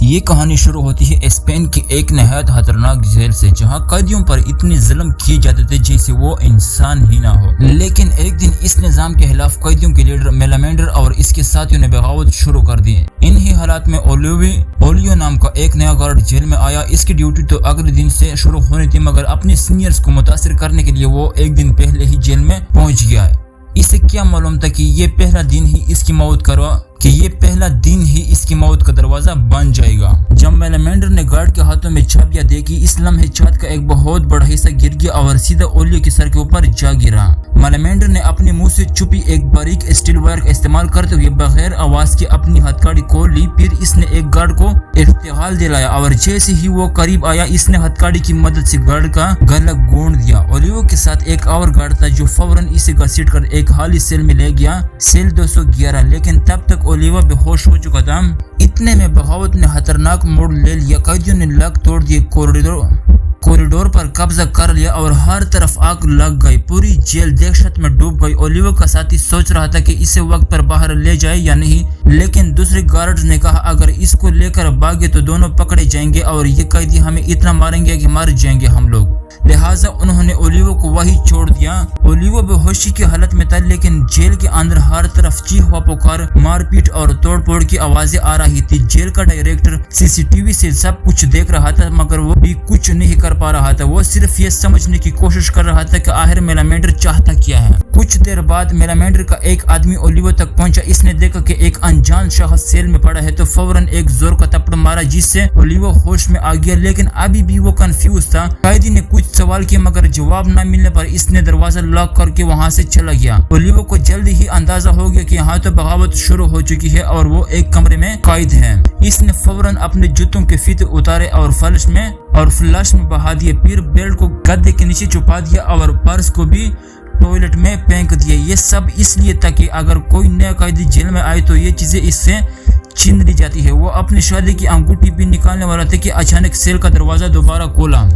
یہ کہانی شروع ہوتی ہے اسپین کی ایک نہایت خطرناک جیل سے، جہاں قیدیوں پر اتنے ظلم کیے جاتے تھے جیسے وہ انسان ہی نہ ہو۔ لیکن ایک دن اس نظام کے خلاف قیدیوں کے لیڈر میلامینڈر اور اس کے ساتھیوں نے بغاوت شروع کر دی۔ انہی حالات میں اولیو نام کا ایک نیا گارڈ جیل میں آیا۔ اس کی ڈیوٹی تو اگلے دن سے شروع ہونی تھی، مگر اپنے سینئرز کو متاثر کرنے کے لیے وہ ایک دن پہلے ہی جیل میں پہنچ گیا۔ اسے کیا معلوم تھا کہ یہ پہلا دن ہی اس کی موت کا دروازہ بن جائے گا۔ جب میلامینڈر نے گارڈ کے ہاتھوں میں چابیاں دیکھی، اس لمحے چھت کا ایک بہت بڑا حصہ گر گیا اور سیدھا اولیو کے سر کے اوپر جا گرا۔ میلامینڈر نے اپنے منہ سے چھپی ایک باریک اسٹیل وائر کا استعمال کرتے ہوئے بغیر آواز کے اپنی ہتھکڑی کھول لی۔ پھر اس نے ایک گارڈ کو ارتعال دلایا اور جیسے ہی وہ قریب آیا، اس نے ہتھکڑی کی مدد سے گارڈ کا گلا گونڈ دیا۔ اولیو کے ساتھ ایک اور گارڈ تھا جو فوراً اسے گھسیٹ کر ایک خالی سیل میں لے گیا، سیل 211، لیکن تب تک اولیو بے ہوش ہو چکا تھا۔ اتنے میں بغاوت نے خطرناک موڑ لے لیا۔ قیدیوں نے لاک توڑ دیے، کوریڈور پر قبضہ کر لیا اور ہر طرف آگ لگ گئی۔ پوری جیل دہشت میں ڈوب گئی۔ اولیو کا ساتھی سوچ رہا تھا کہ اسے وقت پر باہر لے جائے یا نہیں، لیکن دوسرے گارڈز نے کہا اگر اس کو لے کر بھاگے تو دونوں پکڑے جائیں گے اور یہ قیدی ہمیں اتنا ماریں گے کہ مر جائیں گے ہم لوگ۔ لہٰذا انہوں نے اولیو کو وہیں چھوڑ دیا۔ اولیو بے ہوشی کی حالت میں تھا، لیکن جیل کے اندر ہر طرف چیخ پکار، مار پیٹ اور توڑ پھوڑ کی آوازیں آ رہی تھی۔ جیل کا ڈائریکٹر CCTV سے سب کچھ دیکھ رہا تھا، مگر وہ بھی کچھ نہیں کر پا رہا تھا۔ وہ صرف یہ سمجھنے کی کوشش کر رہا تھا کہ آخر میلامینڈر چاہتا کیا ہے۔ کچھ دیر بعد میلامینڈر کا ایک آدمی اولیو تک پہنچا۔ اس نے دیکھا کہ ایک انجان شخص سیل میں پڑا ہے تو فوراً ایک زور کا تھپڑ مارا، جس سے اولیو ہوش میں آ گیا، لیکن ابھی بھی وہ کنفیوز تھا۔ قیدی نے کچھ سوال کیے مگر جواب نہ ملنے پر اس نے دروازہ لاک کر کے وہاں سے چلا گیا۔ اولیو کو جلدی ہی اندازہ ہو گیا کہ یہاں تو بغاوت شروع ہو چکی ہے اور وہ ایک کمرے میں قید ہے۔ اس نے فوراً اپنے جوتوں کے فیتے اتارے اور فلش میں بہا دیے، پھر بیلٹ کو گدے کے نیچے چھپا دیا اور پرس کو بھی ٹوائلٹ میں پھینک دیا۔ یہ سب اس لیے تھا کہ اگر کوئی نیا قیدی جیل میں آئے تو یہ چیزیں اس سے چھین لی جاتی ہے۔ وہ اپنی شادی کی انگوٹھی بھی نکالنے والا تھا کہ اچانک سیل کا دروازہ دوبارہ کھولا۔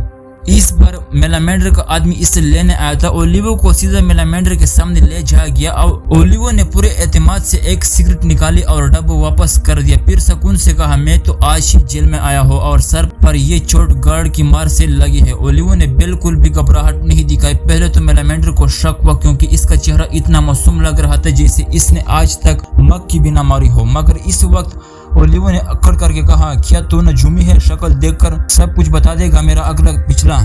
اس بار میلامینڈر کا آدمی اسے لینے آیا تھا۔ اولیو کو سیدھا میلامینڈر کے سامنے لے جایا گیا اور اولیو نے پورے اعتماد سے ایک سگریٹ نکالی اور ڈبہ واپس کر دیا۔ پھر سکون سے کہا میں تو آج ہی جیل میں آیا ہوں اور سر پر یہ چوٹ گارڈ کی مار سے لگی ہے۔ اولیو نے بالکل بھی گھبراہٹ نہیں دکھائی۔ پہلے تو میلامینڈر کو شک ہوا کیونکہ اس کا چہرہ اتنا معصوم لگ رہا تھا جیسے اس نے آج تک مکھی بھی نہ ماری ہو، مگر اس وقت اولیو نے اکڑ کر کے کہا کیا تو نجومی ہے؟ شکل دیکھ کر سب کچھ بتا دے گا میرا اگلا پچھلا۔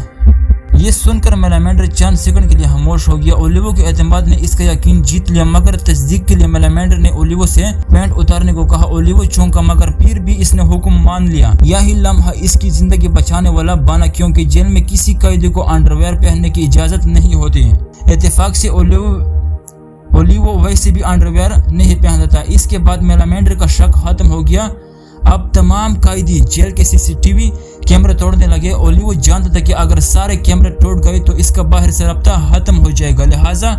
یہ سن کر میلامینڈر چند سیکنڈ کے لیے خاموش ہو گیا۔ اولیو کے اعتماد نے اس کا یقین جیت لیا، مگر تصدیق کے لیے میلامینڈر نے اولیو سے پینٹ اتارنے کو کہا۔ اولیو چونکا مگر پھر بھی اس نے حکم مان لیا۔ یہی لمحہ اس کی زندگی بچانے والا بنا، کیونکہ جیل میں کسی قیدی کو انڈرویئر پہننے کی اجازت نہیں ہوتی۔ اتفاق سے اولیو ویسے بھی انڈرویئر نہیں پہنتا تھا۔ اس کے بعد میلامینڈر کا شک ختم ہو گیا۔ اب تمام قیدی جیل کے CCTV کیمرے توڑنے لگے۔ اولیو جانتا تھا کہ اگر سارے کیمرے ٹوٹ گئے تو اس کا باہر سے رابطہ ختم ہو جائے گا، لہٰذا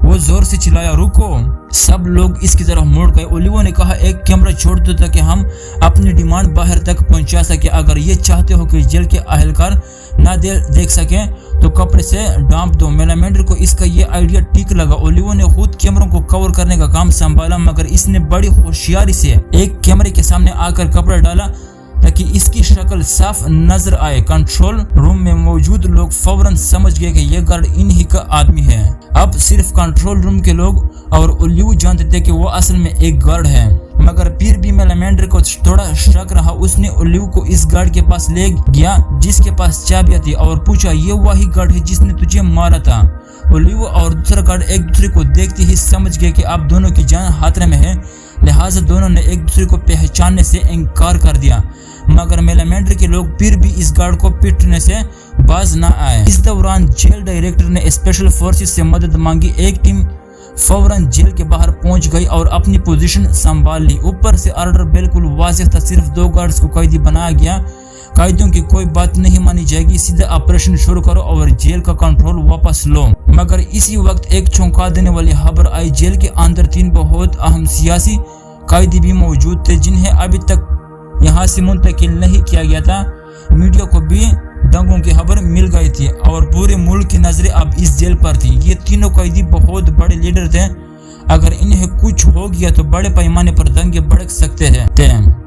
وہ زور سے چلایا رکو۔ سب لوگ اس کی طرف مڑ گئے۔ اولیو نے کہا ایک کیمرہ چھوڑ دو تاکہ ہم اپنی ڈیمانڈ باہر تک پہنچا سکیں۔ اگر یہ چاہتے ہو کہ جیل کے اہلکار نہ دیکھ سکیں تو کپڑے سے ڈھانپ دو۔ میلامینڈر کو اس کا یہ آئیڈیا ٹھیک لگا۔ اولیو نے خود کیمروں کو کور کرنے کا کام سنبھالا، مگر اس نے بڑی ہوشیاری سے ایک کیمرے کے سامنے آ کر کپڑا ڈالا تاکہ اس کی شکل صاف نظر آئے۔ کنٹرول روم میں موجود لوگ فوراً سمجھ گئے کہ یہ گارڈ انہی کا آدمی ہے۔ اب صرف کنٹرول روم کے لوگ اور اولیو جانتے تھے کہ وہ اصل میں ایک گارڈ ہے، مگر پھر بھی میلامینڈر کو تھوڑا شک رہا۔ اس نے اولیو کو اس گارڈ کے پاس لے گیا جس کے پاس چابیاں تھی اور پوچھا یہ وہی گارڈ ہے جس نے تجھے مارا تھا؟ اولیو اور دوسرا گارڈ ایک دوسرے کو دیکھتے ہی سمجھ گئے کہ اب دونوں کی جان خطرے میں ہے، لہٰذا دونوں نے ایک دوسرے کو پہچاننے سے انکار کر دیا، مگر میلامینڈر کے لوگ پھر بھی اس گارڈ کو پیٹنے سے باز نہ آئے۔ اس دوران جیل ڈائریکٹر نے اسپیشل فورسز سے مدد مانگی۔ ایک ٹیم فوراً جیل کے باہر پہنچ گئی اور اپنی پوزیشن سنبھال لی۔ اوپر سے آرڈر بالکل واضح تھا، صرف 2 گارڈز کو قیدی بنایا گیا۔ قیدیوں کی کوئی بات نہیں مانی جائے گی، سیدھا آپریشن شروع کرو اور جیل کا کنٹرول واپس لو۔ مگر اسی وقت ایک چونکا دینے والی خبر آئی۔ جیل کے اندر 3 بہت اہم سیاسی قیدی بھی موجود تھے جنہیں ابھی تک یہاں سے منتقل نہیں کیا گیا تھا۔ میڈیا کو بھی دنگوں کی خبر مل گئی تھی اور پورے ملک کی نظریں اب اس جیل پر تھی۔ یہ تینوں قیدی بہت بڑے لیڈر تھے، اگر انہیں کچھ ہو گیا تو بڑے پیمانے پر دنگے بھڑک سکتے تھے۔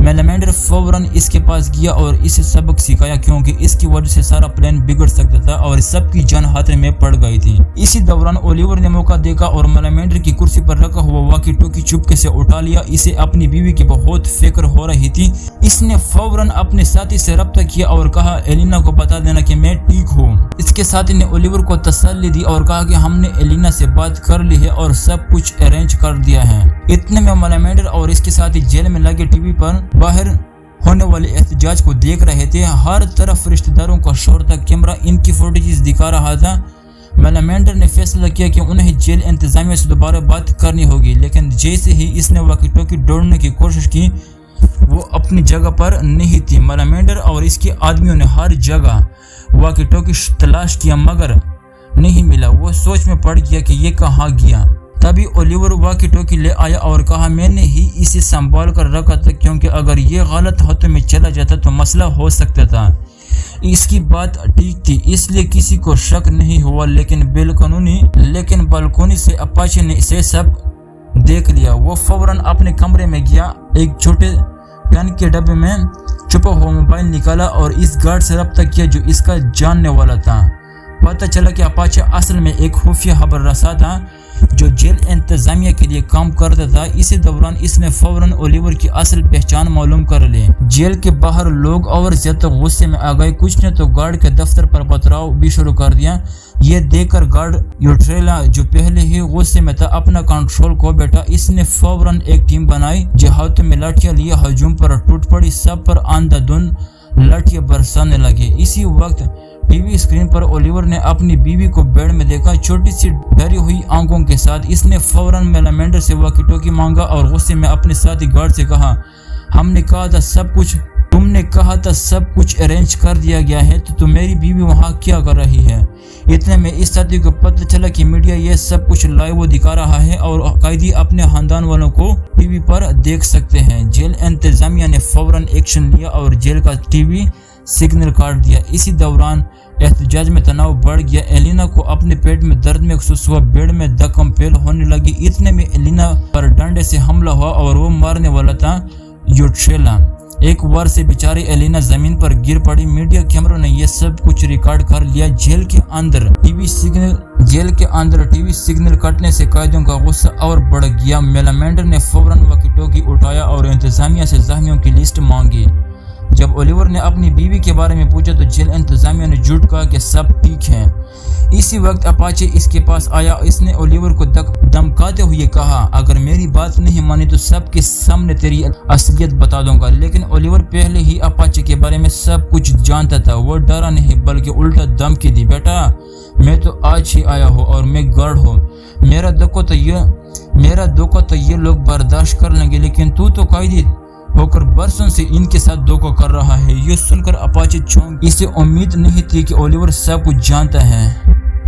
میلامینڈر فوراً اس کے پاس گیا اور اسے سبق سکھایا کیونکہ اس کی وجہ سے سارا پلان بگڑ سکتا تھا اور سب کی جان خطرے میں پڑ گئی تھی۔ اسی دوران اولیور نے موقع دیکھا اور میلامینڈر کی کرسی پر رکھا ہوا واکی ٹوکی چپکے سے اٹھا لیا۔ اسے اپنی بیوی کی بہت فکر ہو رہی تھی۔ اس نے فوراً اپنے ساتھی سے رابطہ کیا اور کہا ایلینا کو بتا دینا کہ میں ٹھیک ہوں۔ اس کے ساتھی نے اولیور کو تسلی دی اور کہا کہ ہم نے ایلینا سے بات کر لی ہے اور سب کچھ ارینج کر دیا ہے۔ اتنے میں میلامینڈر اور اس کے ساتھی جیل میں لگے ٹی وی پر باہر ہونے والے احتجاج کو دیکھ رہے تھے۔ ہر طرف رشتہ داروں کا شور تھا، کیمرہ ان کی فوٹیجز دکھا رہا تھا۔ میلامینڈر نے فیصلہ کیا کہ انہیں جیل انتظامیہ سے دوبارہ بات کرنی ہوگی، لیکن جیسے ہی اس نے واکی ٹوکی ڈھونڈنے کی کوشش کی وہ اپنی جگہ پر نہیں تھی۔ میلامینڈر اور اس کے آدمیوں نے ہر جگہ واکی ٹوکی تلاش کیا مگر نہیں ملا۔ وہ سوچ میں پڑ گیا کہ یہ کہاں گیا۔ تبھی اولیور واکی ٹوکی لے آیا اور کہا میں نے ہی اسے سنبھال کر رکھا تھا کیونکہ اگر یہ غلط ہاتھوں میں چلا جاتا تو مسئلہ ہو سکتا تھا۔ اس کی بات ٹھیک تھی، اس لیے کسی کو شک نہیں ہوا، لیکن بالکونی سے اپاچے نے اسے سب دیکھ لیا۔ وہ فوراً اپنے کمرے میں گیا، ایک چھوٹے گن کے ڈبے میں چھپا ہوا موبائل نکالا اور اس گارڈ سے رابطہ کیا جو اس کا جاننے والا تھا۔ پتہ چلا کہ اپاچے اصل میں ایک خفیہ خبر رساں تھا جو جیل انتظامیہ کے لیے کام کرتا تھا۔ اسی دوران اس نے فوراً اولیور کی اصل پہچان معلوم کر لی۔ جیل کے باہر لوگ اور زیادہ غصے میں آ گئے، کچھ نے تو گارڈ کے دفتر پر پتھراؤ بھی شروع کر دیا۔ یہ دیکھ کر گارڈ یوٹریلا جو پہلے ہی غصے میں تھا اپنا کنٹرول کھو بیٹھا۔ اس نے فوراً ایک ٹیم بنائی جو ہاتھوں میں لاٹھیاں لیے ہجوم پر ٹوٹ پڑی، سب پر اندھا دھند لاٹھیاں برسانے لگے۔ اسی وقت ٹی وی اسکرین پر اولیور نے اپنی بیوی کو بیڈ میں دیکھا، چھوٹی سی ڈری ہوئی آنکھوں کے ساتھ۔ اس نے فوراً میلامینڈر سے واکی ٹوکی مانگا اور غصے میں اپنے ساتھی گارڈ سے کہا تم نے کہا تھا سب کچھ ارینج کر دیا گیا ہے تو میری بیوی وہاں کیا کر رہی ہے؟ اتنے میں اس ساتھی کو پتہ چلا کہ میڈیا یہ سب کچھ لائیو دکھا رہا ہے اور قیدی اپنے خاندان والوں کو ٹی وی پر دیکھ سکتے ہیں۔ جیل انتظامیہ نے فوراً ایکشن لیا اور جیل کا ٹی وی سگنل کاٹ دیا۔ اسی دوران احتجاج میں تناؤ بڑھ گیا۔ ایلینا کو اپنے پیٹ میں درد محسوس ہوا، بیڈ میں دھکم پھیل ہونے لگی۔ اتنے میں ایلینا پر ڈنڈے سے حملہ ہوا اور وہ مارنے والا تھا یوٹریلا۔ ایک وار سے بیچاری ایلینا زمین پر گر پڑی۔ میڈیا کیمروں نے یہ سب کچھ ریکارڈ کر لیا۔ جیل کے اندر ٹی وی سگنل کٹنے سے قیدیوں کا غصہ اور بڑھ گیا۔ میلامینڈر نے فوراً واکی ٹوکی اٹھایا اور انتظامیہ سے زخمیوں کی لسٹ مانگی۔ جب اولیور نے اپنی بیوی کے بارے میں پوچھا تو جیل انتظامیہ نے جھوٹ کہا کہ سب ٹھیک ہے۔ اسی وقت اپاچے اس کے پاس آیا۔ اس نے اولیور کو دھمکاتے ہوئے کہا اگر میری بات نہیں مانی تو سب کے سامنے تیری اصلیت بتا دوں گا، لیکن اولیور پہلے ہی اپاچے کے بارے میں سب کچھ جانتا تھا۔ وہ ڈرا نہیں بلکہ الٹا دھمکی دی، بیٹا میں تو آج ہی آیا ہوں اور میں گارڈ ہوں، میرا دھوکہ تو یہ لوگ برداشت کر لیں گے، لیکن تو قیدی ہو کر برسوں سے ان کے ساتھ دھوکہ کر رہا ہے۔ یہ سن کر اپاچے چونک، اسے امید نہیں تھی کہ اولیور سب کچھ جانتا ہے۔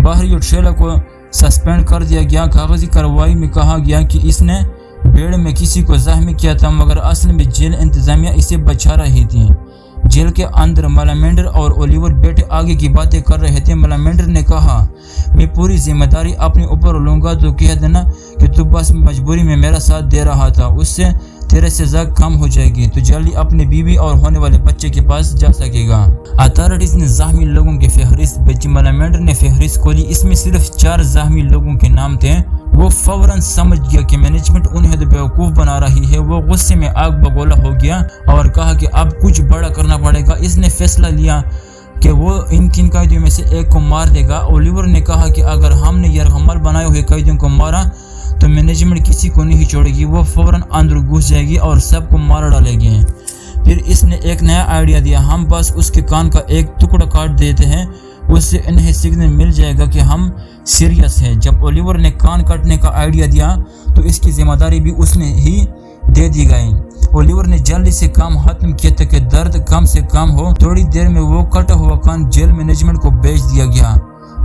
باہر یوٹریلا کو سسپینڈ کر دیا گیا۔ کاغذی کارروائی میں کہا گیا کہ اس نے بیڑ میں کسی کو زخمی کیا تھا مگر اصل میں جیل انتظامیہ اسے بچا رہی تھی۔ جیل کے اندر میلامینڈر اور اولیور بیٹھے آگے کی باتیں کر رہے تھے۔ میلامینڈر نے کہا میں پوری ذمہ داری اپنے اوپر لوں گا، تو کہہ دینا کہ تو بس مجبوری میں میرا ساتھ دے رہا تھا، اس سے تیرے سزا کم ہو جائے گی، تو جلدی اپنی بیوی اور ہونے والے بچے کے پاس جا سکے گا۔ اتھارٹیز نے زخمی لوگوں کی فہرست بھیجی۔ میلامینڈر نے فہرست کھولی، اس میں صرف 4 زخمی لوگوں کے نام تھے۔ وہ فوراً سمجھ گیا کہ مینجمنٹ انہیں تو بیوقوف بنا رہی ہے۔ وہ غصے میں آگ بگولا ہو گیا اور کہا کہ اب کچھ بڑا کرنا پڑے گا۔ اس نے فیصلہ لیا کہ وہ ان قیدیوں میں سے ایک کو مار دے گا۔ اولیور نے کہا کہ اگر ہم نے یرغمال بنائے ہوئے قیدیوں کو مارا تو مینجمنٹ کسی کو نہیں چھوڑے گی، وہ فوراً اندر گھس جائے گی اور سب کو مار ڈالے گی۔ پھر اس نے ایک نیا آئیڈیا دیا، ہم بس اس کے کان کا ایک ٹکڑا کاٹ دیتے ہیں، اس سے انہیں سگنل مل جائے گا کہ ہم سیریس ہیں۔ جب اولیور نے کان کاٹنے کا آئیڈیا دیا تو اس کی ذمہ داری بھی اس نے ہی دے دی گئی۔ اولیور نے جلدی سے کام ختم کیا تاکہ درد کم سے کم ہو۔ تھوڑی دیر میں وہ کٹا ہوا کان جیل مینجمنٹ کو بھیج دیا گیا۔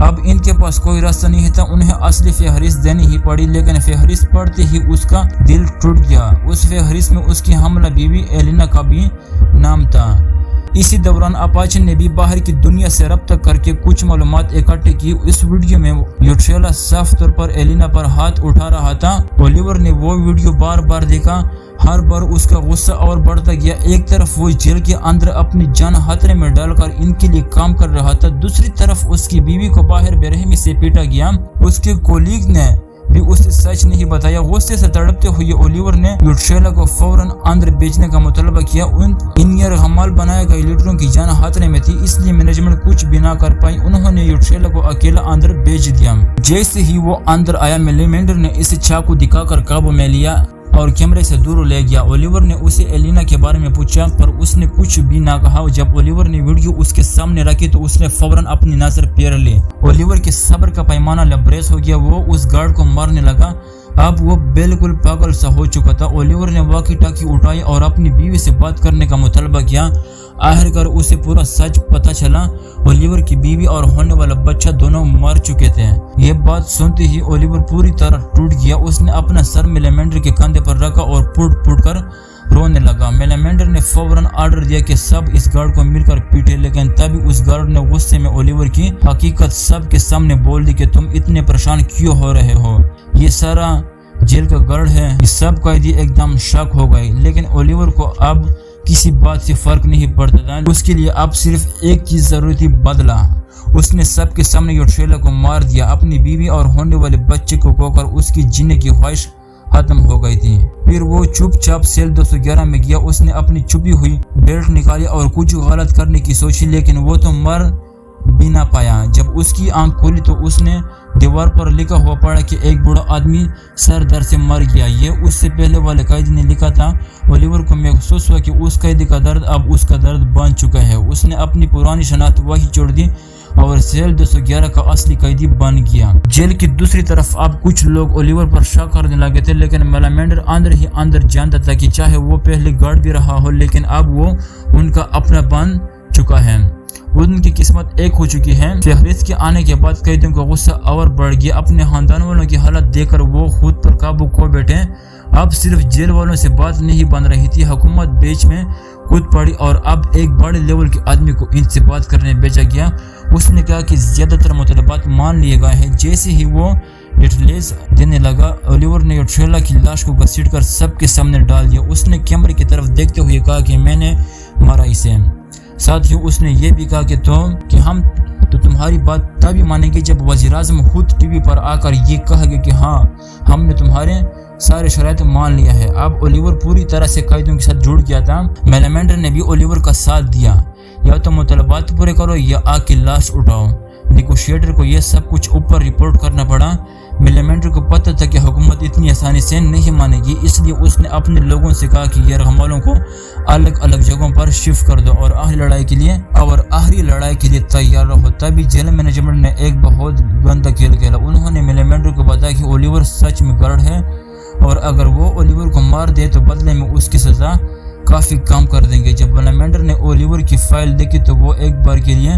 اب ان کے پاس کوئی راستہ نہیں تھا، انہیں اصلی فہرست دینی ہی پڑی، لیکن فہرست پڑھتے ہی اس کا دل ٹوٹ گیا۔ اس فہرست میں اس کی حاملہ بیوی ایلینا کا بھی نام تھا۔ اسی دوران اپاچے نے بھی باہر کی دنیا سے رابطہ کر کے کچھ معلومات اکٹھے کی۔ اس ویڈیو میں یوٹریلا صاف طور پر ایلینا پر ہاتھ اٹھا رہا تھا۔ اولیور نے وہ ویڈیو بار بار دیکھا، ہر بار اس کا غصہ اور بڑھتا گیا۔ ایک طرف وہ جیل کے اندر اپنی جان خطرے میں ڈال کر ان کے لیے کام کر رہا تھا، دوسری طرف اس کی بیوی کو باہر بے رحمی سے پیٹا گیا۔ اس کے کولیگ نے بھی اسے سچ نہیں بتایا۔ غصے سے تڑپتے ہوئے اولیور نے یوٹریلا کو فوراً اندر بھیجنے کا مطالبہ کیا۔ ان یرغمال بنائے گئے لیڈروں کی جان خطرے میں تھی، اس لیے مینجمنٹ کچھ بھی نہ کر پائی۔ انہوں نے یوٹریلا کو اکیلا اندر بھیج دیا۔ جیسے ہی وہ اندر آیا، میلیمینڈر نے اسے چاقو دکھا کر قابو میں لیا اور کیمرے سے دور لے گیا۔ اولیور نے اسے ایلینا کے بارے میں پوچھا پر اس نے کچھ بھی نہ کہا۔ جب اولیور نے ویڈیو اس کے سامنے رکھی تو اس نے فوراً اپنی نظر پھیر لی۔ اولیور کے صبر کا پیمانہ لبریز ہو گیا، وہ اس گارڈ کو مارنے لگا۔ اب وہ بالکل پاگل سا ہو چکا تھا۔ اولیور نے واکی ٹاکی اٹھائی اور اپنی بیوی سے بات کرنے کا مطالبہ کیا۔ آخرکار اسے پورا سچ پتہ چلا، اولیور کی بیوی اور ہونے والا بچہ دونوں مر چکے تھے۔ یہ بات سنتے ہی اولیور پوری طرح ٹوٹ گیا۔ اس نے اپنا سر میلیمینڈر کے کندھے پر رکھا اور پھوٹ پھوٹ کر رونے لگا۔ میلیمینڈر نے فوراً آرڈر دیا کہ سب اس گارڈ کو مل کر پیٹے، لیکن تبھی اس گارڈ نے غصے میں اولیور کی حقیقت سب کے سامنے بول دی کہ تم اتنے پریشان کیوں ہو رہے ہو، یہ سارا جیل کا گارڈ ہے۔ یہ سب قیدی ایک دم شاک ہو گئے، لیکن اولیور کو اب کسی بات سے فرق نہیں پڑتا تھا۔ اس کے لیے اب صرف ایک چیز ضروری تھی، بدلہ۔ اس نے سب کے سامنے یوٹریلا کو مار دیا۔ اپنی بیوی اور ہونے والے بچے کو کھو کر اس کی جینے کی خواہش ختم ہو گئی تھی۔ پھر وہ چپ چاپ سیل 211 میں گیا۔ اس نے اپنی چھپی ہوئی بیلٹ نکالی اور کچھ غلط کرنے کی سوچی، لیکن وہ تو مر بھی نہ پایا۔ جب اس کی آنکھ کھولی تو اس نے دیوار پر لکھا ہوا پڑھا کہ ایک بوڑھا آدمی سر درد سے مر گیا۔ یہ اس سے پہلے والے قیدی نے لکھا تھا۔ اولیور کو محسوس ہوا کہ اس قیدی کا درد اب اس کا درد بن چکا ہے۔ اس نے اپنی پرانی شناخت وہی چھوڑ دی اور سیل 211 کا اصلی قیدی بن گیا۔ جیل کی دوسری طرف اب کچھ لوگ اولیور پر شک کرنے لگے تھے، لیکن میلیمینڈر اندر ہی اندر جانتا تھا کہ چاہے وہ پہلے گارڈ بھی رہا ہو، لیکن اب وہ ان کا اپنا بن چکا ہے۔ ان کی قسمت ایک ہو چکی ہے۔ فہرست کے آنے کے بعد قیدیوں کا غصہ اور بڑھ گیا۔ اپنے خاندان والوں کی حالت دیکھ کر وہ خود پر قابو کھو بیٹھے۔ اب صرف جیل والوں سے بات نہیں بن رہی تھی، حکومت بیچ میں کود پڑی اور اب ایک بڑے لیول کے آدمی کو ان سے بات کرنے بھیجا گیا۔ اس نے کہا کہ زیادہ تر مطالبات مان لیے گئے ہیں۔ جیسے ہی وہ ڈیٹیلز دینے لگا، اولیور نے یوٹریلا کی لاش کو گھسیٹ کر سب کے سامنے ڈال دیا۔ اس نے کیمرے کی طرف دیکھتے ہوئے کہا کہ میں نے مارا اسے۔ ساتھ ہی اس نے یہ بھی کہا کہ ہم تو تمہاری بات تبھی مانیں گے جب وزیر اعظم خود ٹی وی پر آ کر یہ کہے گا کہ ہاں ہم نے تمہارے سارے شرائط مان لیا ہے۔ اب اولیور پوری طرح سے قیدیوں کے ساتھ جڑ گیا تھا۔ میلیمینڈر نے بھی اولیور کا ساتھ دیا، یا تو مطالبات پورے کرو یا آگ کی لاش اٹھاؤ۔ نیگوشیٹر کو یہ سب کچھ اوپر رپورٹ کرنا پڑا۔ میلیمینڈر کو پتہ تھا کہ حکومت اتنی آسانی سے نہیں مانے گی، اس لیے اس نے اپنے لوگوں سے کہا کہ یرغمالوں کو الگ الگ جگہوں پر شفٹ کر دو اور آخری لڑائی کے لیے تیار رہو۔ تبھی جیل مینجمنٹ نے ایک بہت گندا کھیل کھیلا۔ انہوں نے میلیمینڈر کو بتایا کہ اولیور سچ میں گارڈ ہے اور اگر وہ اولیور کو مار دے تو بدلے میں اس کی سزا کافی کم کر دیں گے۔ جب میلیمینڈر نے اولیور کی فائل دیکھی تو وہ ایک بار کے لیے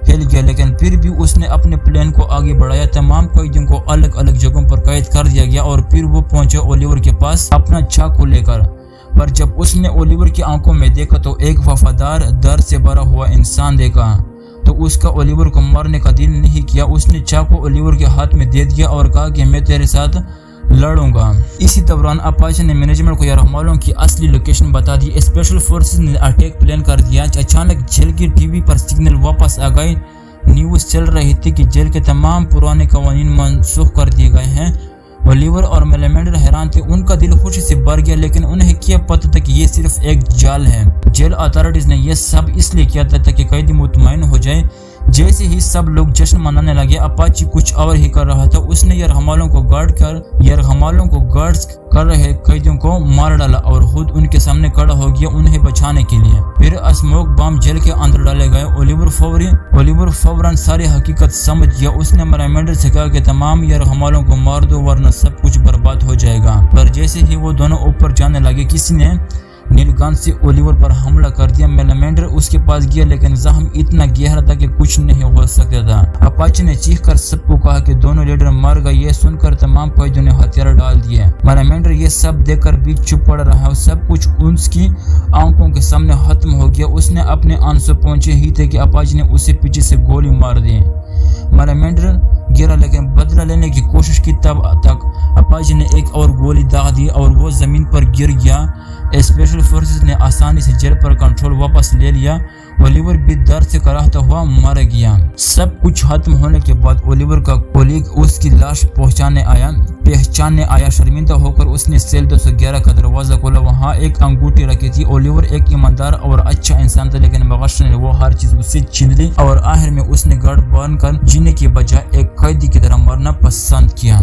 ہل گیا، لیکن پھر بھی اس نے اپنے پلان کو آگے بڑھایا۔ تمام قیدیوں کو الگ الگ جگہوں پر قید کر دیا گیا اور پھر وہ پہنچا اولیور کے پاس اپنا چاقو لے کر۔ پر جب اس نے اولیور کی آنکھوں میں دیکھا تو ایک وفادار درد سے بھرا ہوا انسان دیکھا تو اس کا اولیور کو مارنے کا دل نہیں کیا۔ اس نے چاقو اولیور کے ہاتھ میں دے دیا اور کہا کہ میں تیرے ساتھ لڑوں گا۔ اسی دوران اپاچے نے مینجمنٹ کو یرغمالوں کی اصلی لوکیشن بتا دی۔ اسپیشل فورسز نے اٹیک پلان کر دیا۔ اچانک جیل کی ٹی وی پر سگنل واپس آ گئی۔ نیوز چل رہی تھی کہ جیل کے تمام پرانے قوانین منسوخ کر دیے گئے ہیں۔ اولیور اور میلیمینڈر حیران تھے، ان کا دل خوشی سے بھر گیا، لیکن انہیں کیا پتہ تھا کہ یہ صرف ایک جال ہے۔ جیل اتھارٹیز نے یہ سب اس لیے کیا تھا تاکہ قیدی مطمئن ہو جائے۔ جیسے ہی سب لوگ جشن منانے لگے، اپاچی کچھ اور ہی کر رہا تھا۔ اس نے یرغمالوں کو گارڈ کر رہے قیدیوں کو مار ڈالا اور خود ان کے سامنے کھڑا ہو گیا انہیں بچانے کے لیے۔ پھر اسموک بم جیل کے اندر ڈالے گئے۔ اولیور فوراً ساری حقیقت سمجھ گیا۔ اس نے میلیمینڈر سے کہا کہ تمام یرغمالوں کو مار دو ورنہ سب کچھ برباد ہو جائے گا۔ پر جیسے ہی وہ دونوں اوپر جانے لگے، کسی نے نیل گن سے اولیور پر حملہ کر دیا۔ میلامینڈر اس کے پاس گیا لیکن زخم اتنا گہرا تھا کہ کچھ نہیں ہو سکتا تھا۔ اپاچے نے چیخ کر سب کو کہا کہ دونوں لیڈر مر گئے۔ یہ سن کر تمام فوجیوں نے ہتھیار ڈال دیے۔ میلامینڈر یہ سب دیکھ کر بھی چپ پڑ رہا، سب کچھ اس کی آنکھوں کے سامنے ختم ہو گیا۔ اس نے اپنے آنسو پہنچے ہی تھے کہ اپاچے نے اسے پیچھے سے گولی مار دی۔ میلامینڈر گرا لیکن بدلہ لینے کی کوشش کی، تب تک اپاچے نے ایک اور گولی داغ دی اور وہ زمین پر گر گیا۔ اسپیشل فورسز نے آسانی سے جیل پر کنٹرول واپس لے لیا۔ اولیور بھی درد سے کراہتا ہوا مر گیا۔ سب کچھ ختم ہونے کے بعد اولیور کا کولیگ اس کی لاش پہچاننے آیا۔ شرمندہ ہو کر اس نے سیل 211 کا دروازہ کھولا۔ وہاں ایک انگوٹھی رکھی تھی۔ اولیور ایک ایماندار اور اچھا انسان تھا لیکن بغش نے وہ ہر چیز اس سے چھین لی اور آخر میں اس نے گارڈ بن کر جینے کی بجائے ایک قیدی کی طرح مرنا پسند کیا۔